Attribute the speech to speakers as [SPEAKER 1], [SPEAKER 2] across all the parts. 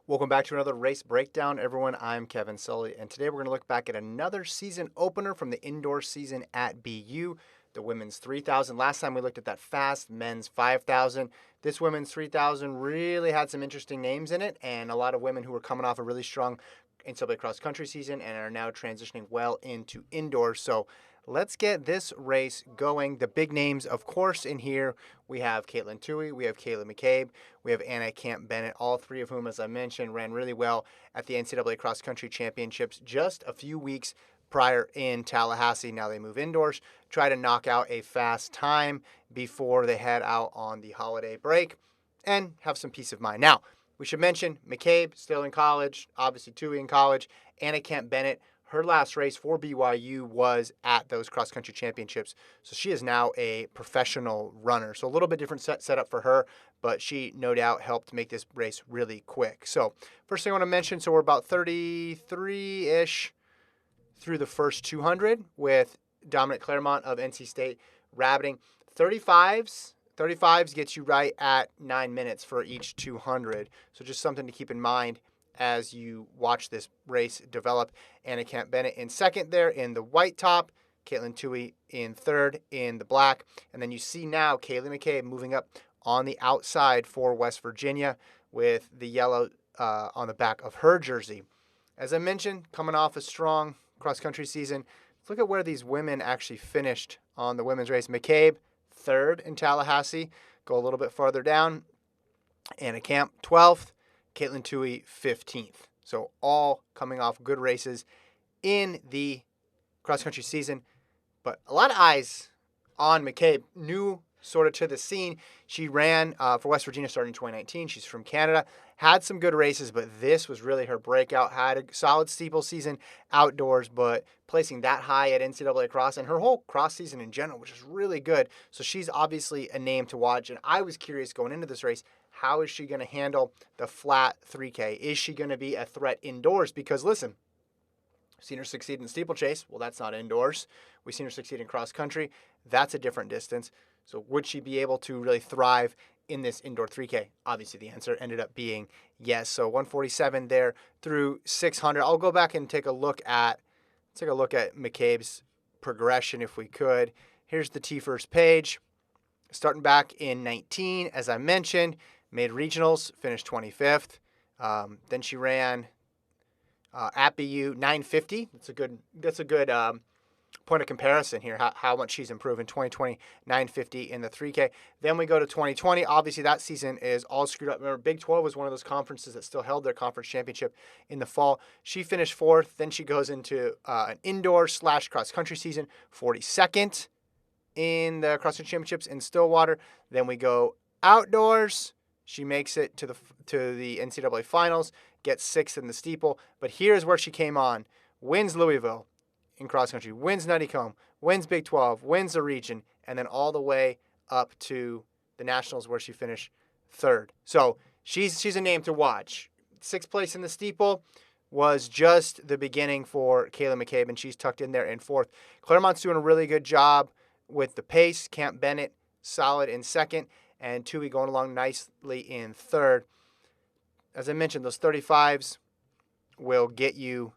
[SPEAKER 1] Welcome back to another race breakdown, everyone. I'm Kevin Sully, and today we're going to look back at another season opener from the indoor season at BU, the women's 3,000. Last time we looked at that fast men's 5,000. This women's 3,000 really had some interesting names in it, and a lot of women who were coming off a really strong NCAA cross country season and are now transitioning well into indoors. So let's get this race going. The big names, of course, in here, we have Caitlin Tuohy, we have Kayla McCabe, we have Anna Camp-Bennett, all three of whom, as I mentioned, ran really well at the NCAA Cross Country Championships just a few weeks prior in Tallahassee. Now they move indoors, try to knock out a fast time before they head out on the holiday break and have some peace of mind. Now, we should mention McCabe, still in college, obviously Tuohy in college, Anna Camp-Bennett. Her last race for BYU was at those cross-country championships, so she is now a professional runner. So a little bit different setup for her, but she no doubt helped make this race really quick. So first thing I want to mention, so we're about 33-ish through the first 200 with Dominic Claremont of NC State rabbiting. 35s gets you right at 9 minutes for each 200, so just something to keep in mind as you watch this race develop. Anna Camp-Bennett in second there in the white top, Caitlin Tuohy in third in the black, and then you see now Kayla McCabe moving up on the outside for West Virginia with the yellow on the back of her jersey. As I mentioned, coming off a strong cross-country season, let's look at where these women actually finished on the women's race. McCabe, third in Tallahassee. Go a little bit farther down. Anna Camp, 12th. Caitlin Tuohy, 15th. So all coming off good races in the cross-country season. But a lot of eyes on McCabe. New sort of to the scene. She ran for West Virginia starting in 2019. She's from Canada. Had some good races, but this was really her breakout. Had a solid steeple season outdoors, but placing that high at NCAA cross and her whole cross season in general, which is really good. So she's obviously a name to watch. And I was curious going into this race, how is she going to handle the flat 3K? Is she going to be a threat indoors? Because listen, we've seen her succeed in steeplechase. Well, that's not indoors. We've seen her succeed in cross country. That's a different distance. So would she be able to really thrive in this indoor 3K? Obviously, the answer ended up being yes. So 147 there through 600. I'll go back and take a look at McCabe's progression if we could. Here's the T-First page. Starting back in 19, as I mentioned, made regionals, finished 25th. Then she ran at BU 950. That's a good point of comparison here, how much she's improved in 2020, 950 in the 3K. Then we go to 2020. Obviously, that season is all screwed up. Remember, Big 12 was one of those conferences that still held their conference championship in the fall. She finished fourth. Then she goes into an indoor/cross-country season, 42nd in the cross-country championships in Stillwater. Then we go outdoors. She makes it to the NCAA finals, gets sixth in the steeple. But here's where she came on. Wins Louisville in cross-country, wins Nuttycombe, wins Big 12, wins the region, and then all the way up to the Nationals where she finished third. So she's a name to watch. Sixth place in the steeple was just the beginning for Kayla McCabe, and she's tucked in there in fourth. Claremont's doing a really good job with the pace. Camp-Bennett solid in second, and Tuohy going along nicely in third. As I mentioned, those 35s will get you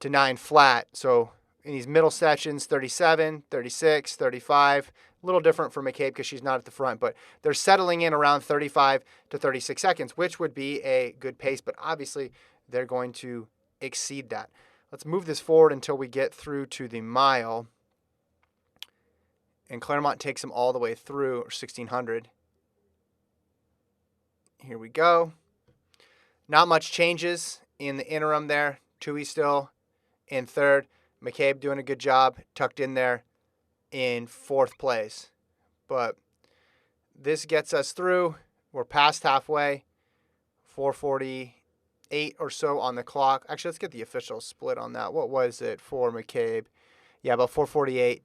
[SPEAKER 1] to 9 flat. So in these middle sections, 37, 36, 35, a little different for McCabe because she's not at the front, but they're settling in around 35 to 36 seconds, which would be a good pace, but obviously they're going to exceed that. Let's move this forward until we get through to the mile. And Claremont takes them all the way through 1,600. Here we go. Not much changes in the interim there. Tuohy still in third. McCabe doing a good job, tucked in there in fourth place. But this gets us through. We're past halfway. 4:48 or so on the clock. Actually, let's get the official split on that. What was it for McCabe? Yeah, about 4:48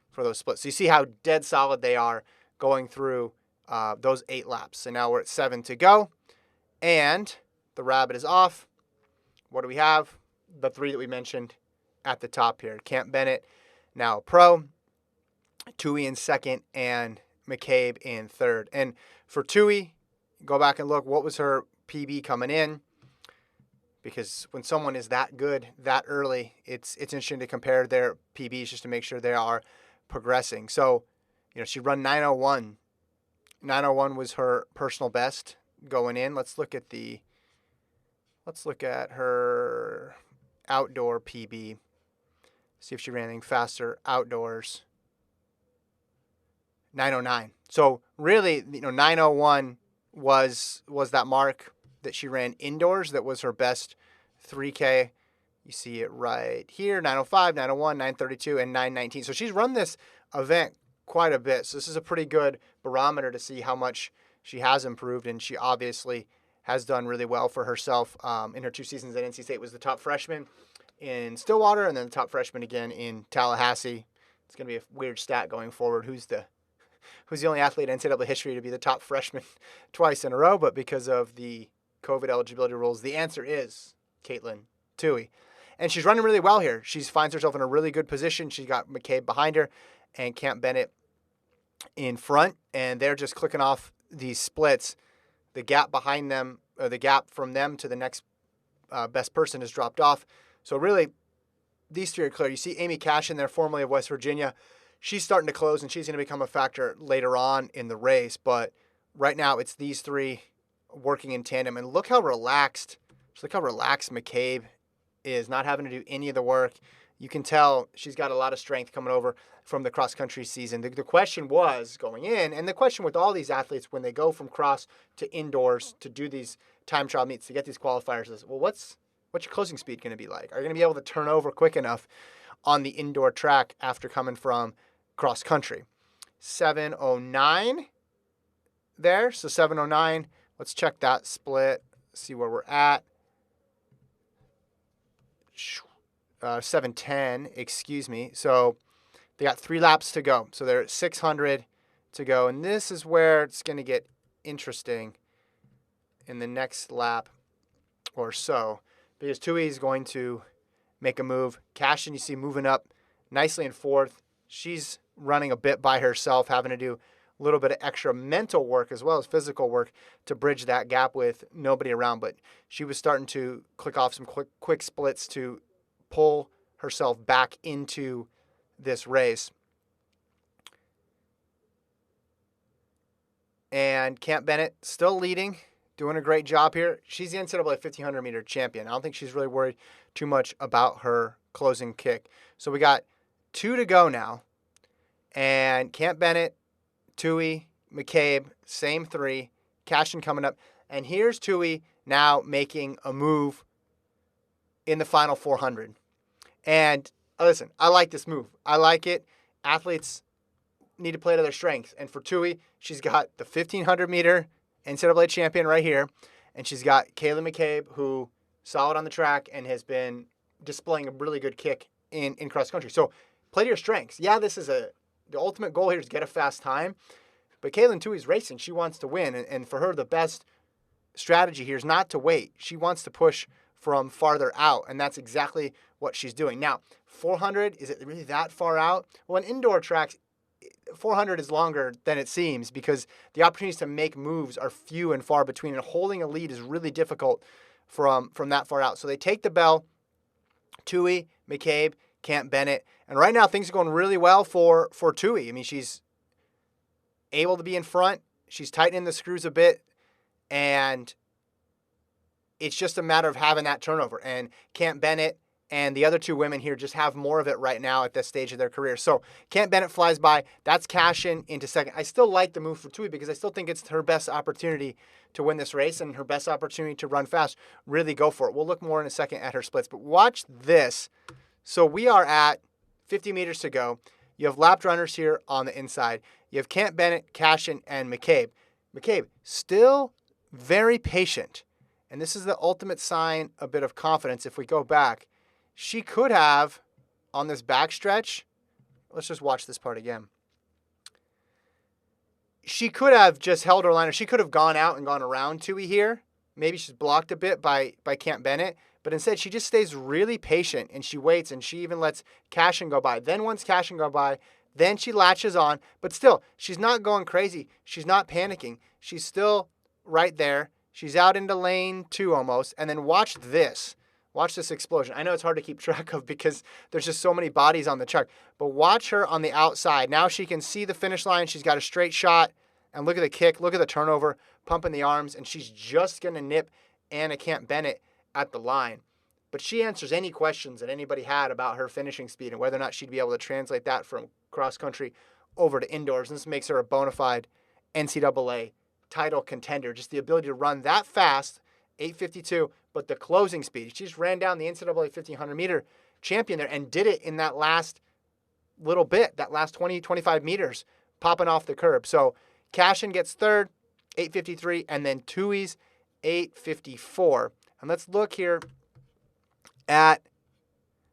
[SPEAKER 1] for those splits. So you see how dead solid they are going through those 8 laps. So now we're at 7 to go. And the rabbit is off. What do we have? The 3 that we mentioned at the top here. Camp-Bennett, now a pro. Tuohy in second and McCabe in third. And for Tuohy, Go back and look, what was her PB coming in? Because when someone is that good that early, it's interesting to compare their PBs just to make sure they are progressing. So, she run 9:01. 9:01 was her personal best going in. Let's look at her outdoor PB. See if she ran anything faster outdoors. 9:09. So really, 9:01 was that mark that she ran indoors. That was her best 3K. You see it right here: 9:05, 9:01, 9:32, and 9:19. So she's run this event quite a bit. So this is a pretty good barometer to see how much she has improved, and she obviously has done really well for herself. In her 2 seasons at NC State, was the top freshman in Stillwater, and then the top freshman again in Tallahassee. It's going to be a weird stat going forward. Who's the only athlete in NCAA history to be the top freshman twice in a row? But because of the COVID eligibility rules, the answer is Caitlin Tuohy. And she's running really well here. She finds herself in a really good position. She's got McCabe behind her and Camp Bennett in front, and they're just clicking off these splits. The gap behind them, or the gap from them to the next best person, has dropped off. So really, these three are clear. You see Amy Cash in there, formerly of West Virginia. She's starting to close, and she's going to become a factor later on in the race. But right now, it's these three working in tandem. And look how relaxed McCabe is, not having to do any of the work. You can tell she's got a lot of strength coming over from the cross-country season. The question was going in, and the question with all these athletes when they go from cross to indoors to do these time trial meets to get these qualifiers is, well, what's your closing speed going to be like? Are you going to be able to turn over quick enough on the indoor track after coming from cross-country? 7:09 there. So 7:09. Let's check that split, see where we're at. 7:10, excuse me. So they got 3 laps to go. So they're at 600 to go. And this is where it's going to get interesting in the next lap or so, because Tuohy is going to make a move. Cashin, you see, moving up nicely in 4th. She's running a bit by herself, having to do a little bit of extra mental work as well as physical work to bridge that gap with nobody around. But she was starting to click off some quick splits to pull herself back into this race. And Camp Bennett still leading, doing a great job here. She's the NCAA 1500 meter champion. I don't think she's really worried too much about her closing kick. So we got 2 to go now. And Camp Bennett, Tuohy, McCabe, same 3. Cashin coming up. And here's Tuohy now making a move in the final 400. And listen, I like this move. I like it. Athletes need to play to their strengths. And for Tuohy, she's got the 1500 meter NCAA champion right here. And she's got Kayla McCabe, who solid on the track and has been displaying a really good kick in cross country. So play to your strengths. Yeah, this is the ultimate goal here is get a fast time. But Caitlin Tuohy's racing. She wants to win. And for her, the best strategy here is not to wait. She wants to push from farther out, and that's exactly what she's doing. Now, 400, is it really that far out? Well, in indoor tracks, 400 is longer than it seems because the opportunities to make moves are few and far between, and holding a lead is really difficult from that far out. So they take the bell, Tuohy, McCabe, Camp Bennett, and right now things are going really well for Tuohy. I mean, she's able to be in front. She's tightening the screws a bit, and it's just a matter of having that turnover. And Camp Bennett and the other 2 women here just have more of it right now at this stage of their career. So Camp Bennett flies by. That's Cashin into second. I still like the move for Tuohy because I still think it's her best opportunity to win this race and her best opportunity to run fast. Really go for it. We'll look more in a second at her splits. But watch this. So we are at 50 meters to go. You have lapped runners here on the inside. You have Camp Bennett, Cashin, and McCabe. McCabe still very patient. And this is the ultimate sign, a bit of confidence. If we go back, she could have, on this backstretch, let's just watch this part again. She could have just held her line, or she could have gone out and gone around Tuohy here. Maybe she's blocked a bit by Camp Bennett. But instead, she just stays really patient, and she waits, and she even lets Cashin go by. Then once Cashin go by, then she latches on. But still, she's not going crazy. She's not panicking. She's still right there. She's out into lane 2 almost. And then watch this. Watch this explosion. I know it's hard to keep track of because there's just so many bodies on the chart. But watch her on the outside. Now she can see the finish line. She's got a straight shot. And look at the kick. Look at the turnover. Pumping the arms. And she's just going to nip Anna Camp Bennett at the line. But she answers any questions that anybody had about her finishing speed and whether or not she'd be able to translate that from cross country over to indoors. And this makes her a bona fide NCAA title contender. Just the ability to run that fast, 8:52, but the closing speed. She just ran down the NCAA 1,500 meter champion there and did it in that last little bit, that last 20, 25 meters, popping off the curb. So Cashin gets third, 8:53, and then Tuohy's 8:54. And let's look here at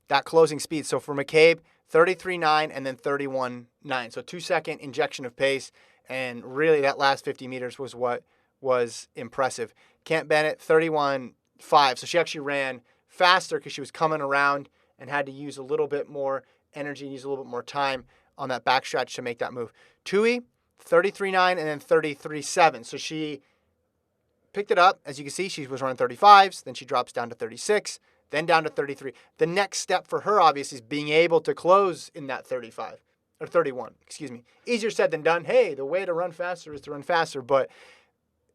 [SPEAKER 1] that closing speed. So for McCabe, 33.9 and then 31.9. So 2-second injection of pace. And really that last 50 meters was what was impressive. Camp Bennett, 31.5. So she actually ran faster because she was coming around and had to use a little bit more energy and use a little bit more time on that backstretch to make that move. Tuohy, 33.9 and then 33.7. So she picked it up. As you can see, she was running 35s. Then she drops down to 36. Then down to 33. The next step for her, obviously, is being able to close in that 35. Or 31, excuse me. Easier said than done. Hey, the way to run faster is to run faster. But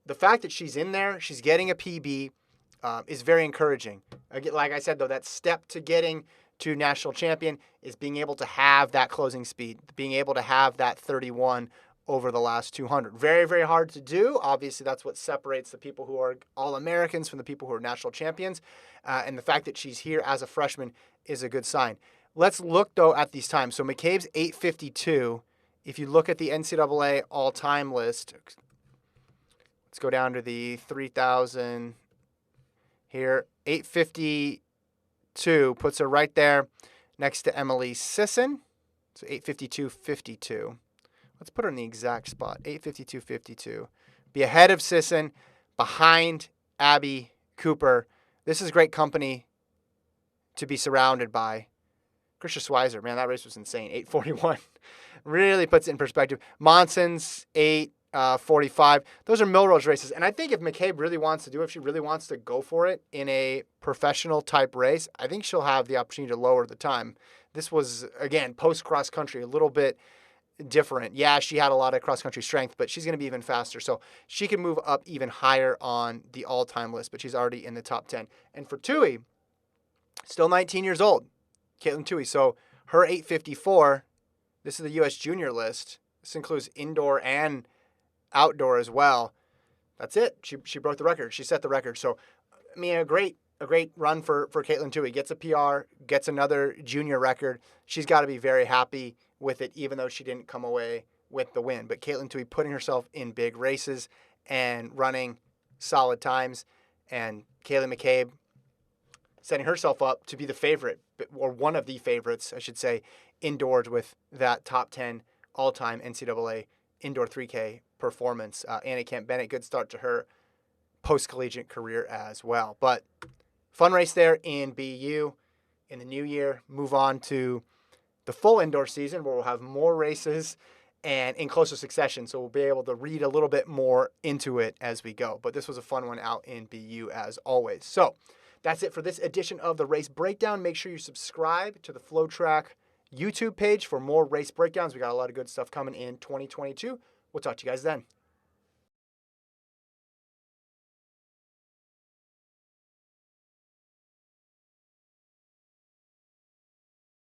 [SPEAKER 1] the fact that she's in there, she's getting a PB, is very encouraging. Again, like I said, though, that step to getting to national champion is being able to have that closing speed, being able to have that 31 over the last 200. Very, very hard to do. Obviously, that's what separates the people who are All-Americans from the people who are national champions. And the fact that she's here as a freshman is a good sign. Let's look, though, at these times. So McCabe's 8:52. If you look at the NCAA all-time list, let's go down to the 3,000 here. 8:52 puts her right there next to Emily Sisson. So 8:52.52. Let's put her in the exact spot. 8:52.52. Be ahead of Sisson, behind Abby Cooper. This is great company to be surrounded by. Krisha Schweizer, man, that race was insane. 8:41. Really puts it in perspective. Monson's 8:45. Those are Milrose races. And I think if McCabe really wants to do it, if she really wants to go for it in a professional type race, I think she'll have the opportunity to lower the time. This was, again, post-cross country, a little bit different. Yeah, she had a lot of cross-country strength, but she's going to be even faster. So she can move up even higher on the all-time list, but she's already in the top 10. And for Tuohy, still 19 years old, Katelyn Tuohy. So her 8:54, this is the U.S. junior list. This includes indoor and outdoor as well. That's it. She broke the record. She set the record. So, I mean, a great run for Katelyn Tuohy. Gets a PR, gets another junior record. She's got to be very happy with it, even though she didn't come away with the win. But Katelyn Tuohy putting herself in big races and running solid times. And Kaylee McCabe setting herself up to be the favorite, or one of the favorites, I should say, indoors with that top 10 all-time NCAA indoor 3K performance. Anna Camp Bennett, good start to her post-collegiate career as well. But fun race there in BU. In the new year, move on to the full indoor season where we'll have more races and in closer succession. So we'll be able to read a little bit more into it as we go. But this was a fun one out in BU as always. So that's it for this edition of the Race Breakdown. Make sure you subscribe to the FloTrack YouTube page for more race breakdowns. We got a lot of good stuff coming in 2022. We'll talk to you guys then.